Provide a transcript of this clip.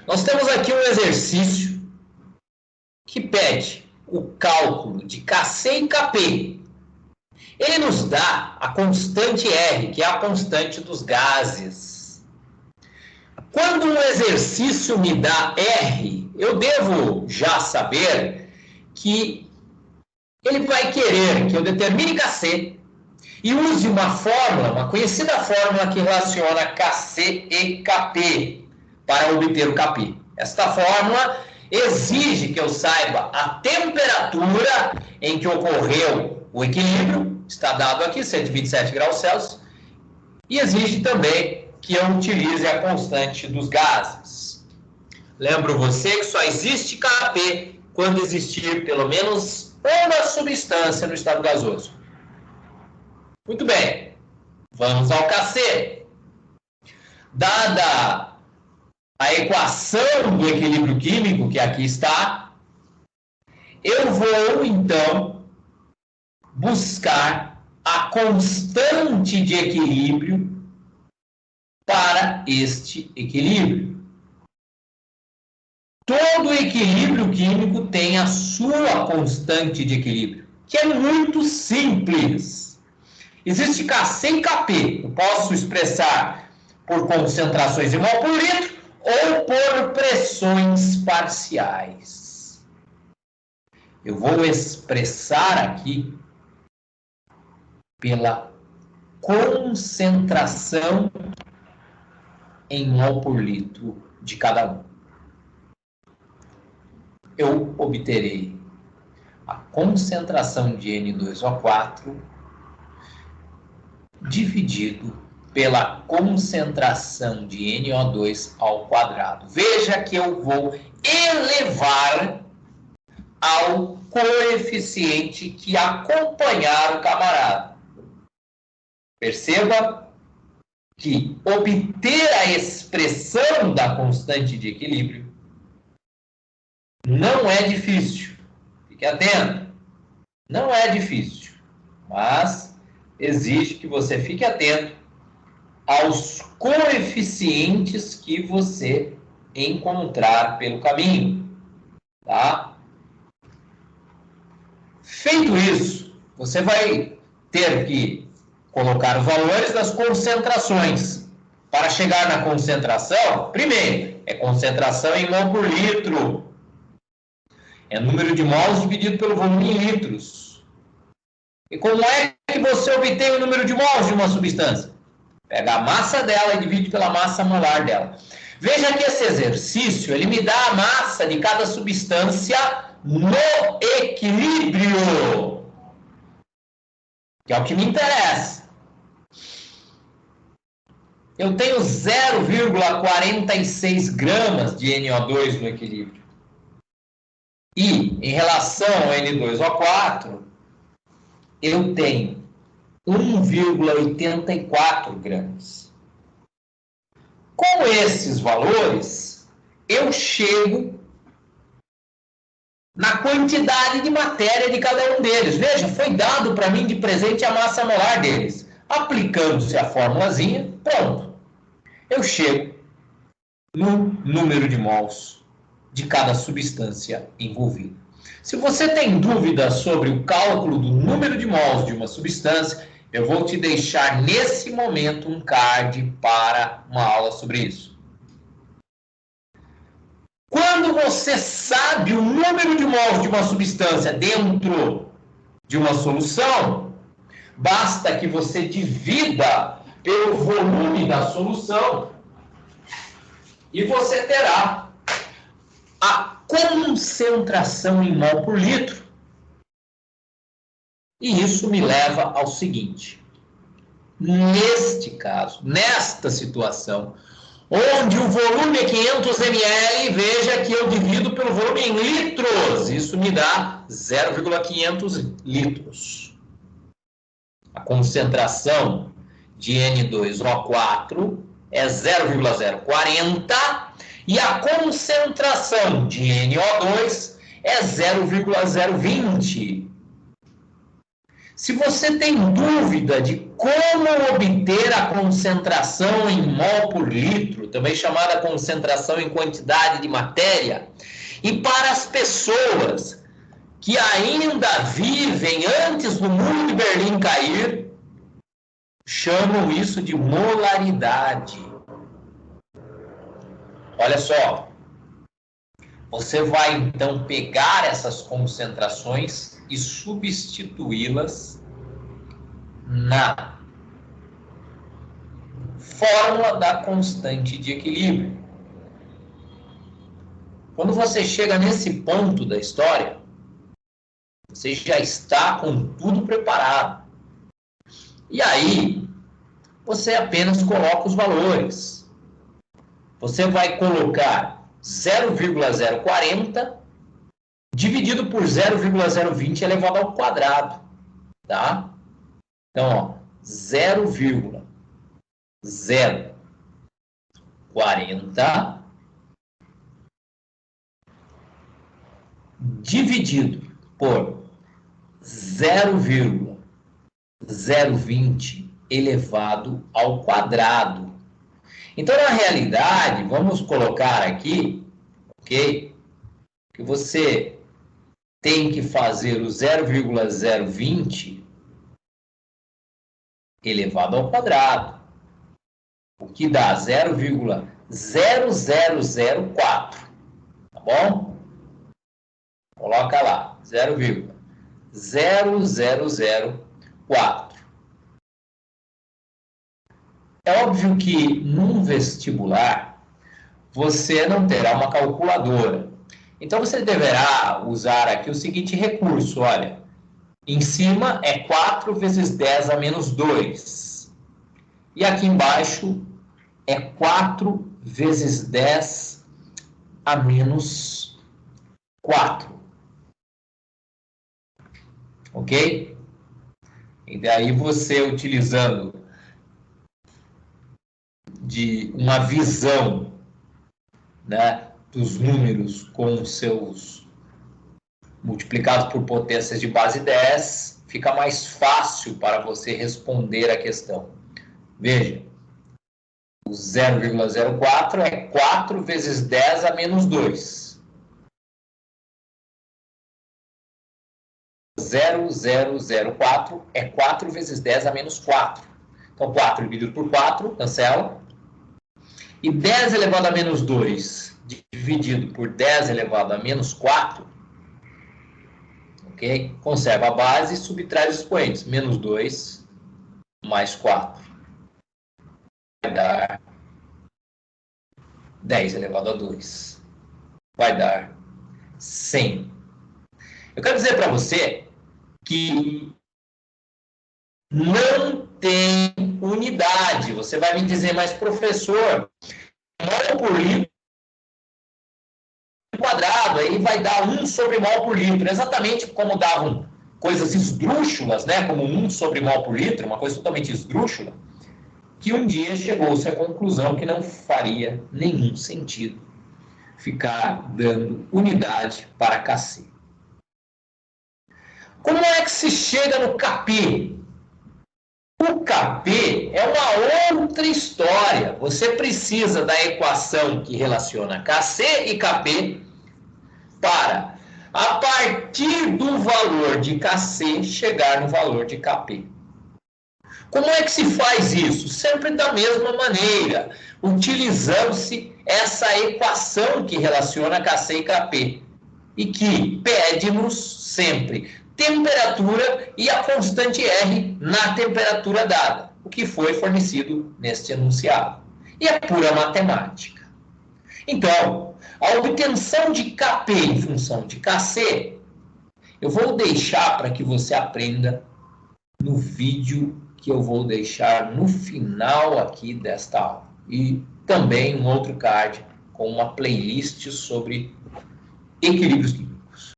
Nós temos aqui um exercício que pede o cálculo de Kc e Kp. Ele nos dá a constante R, que é a constante dos gases. Quando um exercício me dá R, eu devo já saber que ele vai querer que eu determine Kc e use uma fórmula, uma conhecida fórmula que relaciona Kc e Kp para obter o Kp. Esta fórmula exige que eu saiba a temperatura em que ocorreu o equilíbrio, está dado aqui, 127 graus Celsius, e exige também que eu utilize a constante dos gases. Lembro você que só existe Kp quando existir pelo menos uma substância no estado gasoso. Muito bem, vamos ao Kc. Dada a equação do equilíbrio químico, que aqui está, eu vou, então, buscar a constante de equilíbrio para este equilíbrio. Todo equilíbrio químico tem a sua constante de equilíbrio, que é muito simples. Existe Kc e Kp. Eu posso expressar por concentrações em mol por litro ou por pressões parciais. Eu vou expressar aqui pela concentração em mol por litro de cada um. Eu obterei a concentração de N2O4 dividido pela concentração de NO2 ao quadrado. Veja que eu vou elevar ao coeficiente que acompanhar o camarada. Perceba que obter a expressão da constante de equilíbrio não é difícil. Fique atento. Não é difícil, mas exige que você fique atento aos coeficientes que você encontrar pelo caminho, tá? Feito isso, você vai ter que colocar os valores das concentrações. Para chegar na concentração, primeiro, é concentração em mol por litro. É número de mols dividido pelo volume em litros. E como é que você obtém o número de mols de uma substância? Pega a massa dela e divide pela massa molar dela. Veja que esse exercício, ele me dá a massa de cada substância no equilíbrio, que é o que me interessa. Eu tenho 0,46 gramas de NO2 no equilíbrio. E, em relação ao N2O4, eu tenho 1,84 gramas. Com esses valores, eu chego na quantidade de matéria de cada um deles. Veja, foi dado para mim de presente a massa molar deles. Aplicando-se a formulazinha, pronto. Eu chego no número de mols de cada substância envolvida. Se você tem dúvidas sobre o cálculo do número de mols de uma substância, eu vou te deixar nesse momento um card para uma aula sobre isso. Quando você sabe o número de mols de uma substância dentro de uma solução, basta que você divida pelo volume da solução e você terá a concentração em mol por litro. E isso me leva ao seguinte: neste caso, nesta situação, onde o volume é 500 ml, veja que eu divido pelo volume em litros. Isso me dá 0,500 litros. A concentração de N2O4 é 0,040 e a concentração de NO2 é 0,020. Se você tem dúvida de como obter a concentração em mol por litro, também chamada concentração em quantidade de matéria, e para as pessoas que ainda vivem antes do muro de Berlim cair, chamam isso de molaridade. Olha só, você vai então pegar essas concentrações e substituí-las na fórmula da constante de equilíbrio. Quando você chega nesse ponto da história, você já está com tudo preparado. E aí, você apenas coloca os valores. Você vai colocar 0,040 dividido por 0,020 elevado ao quadrado, tá? Então, ó, 0,040 dividido por 0,020 elevado ao quadrado. Então, na realidade, vamos colocar aqui, ok? Que você tem que fazer o 0,020 elevado ao quadrado, o que dá 0,0004, tá bom? Coloca lá, 0,0004. É óbvio que num vestibular você não terá uma calculadora. Então você deverá usar aqui o seguinte recurso, olha. Em cima é 4 vezes 10 a menos 2. E aqui embaixo é 4 vezes 10 a menos 4. Ok? E daí você, utilizando de uma visão, né, dos números com seus multiplicados por potências de base 10, fica mais fácil para você responder a questão. Veja, o 0,04 é 4 vezes 10 a menos 2. 0,004 é 4 vezes 10 a menos 4. Então, 4 dividido por 4, cancela. E 10 elevado a menos 2 dividido por 10 elevado a menos 4, ok? Conserva a base e subtrai os expoentes. Menos 2 mais 4 vai dar 10 elevado a 2. Vai dar 100. Eu quero dizer para você que não tem unidade. Você vai me dizer, mas professor, mol por litro quadrado, aí vai dar 1 sobre mol por litro. Exatamente como davam coisas esdrúxulas, né? Como 1 sobre mol por litro, uma coisa totalmente esdrúxula, que um dia chegou-se à conclusão que não faria nenhum sentido ficar dando unidade para Kc. Como é que se chega no Kp? O Kp é uma outra história. Você precisa da equação que relaciona Kc e Kp para, a partir do valor de Kc, chegar no valor de Kp. Como é que se faz isso? Sempre da mesma maneira, utilizando-se essa equação que relaciona Kc e Kp, e que pede-nos sempre temperatura e a constante R na temperatura dada, o que foi fornecido neste enunciado. E é pura matemática. Então, a obtenção de Kp em função de Kc, eu vou deixar para que você aprenda no vídeo que eu vou deixar no final aqui desta aula. E também um outro card com uma playlist sobre equilíbrios químicos.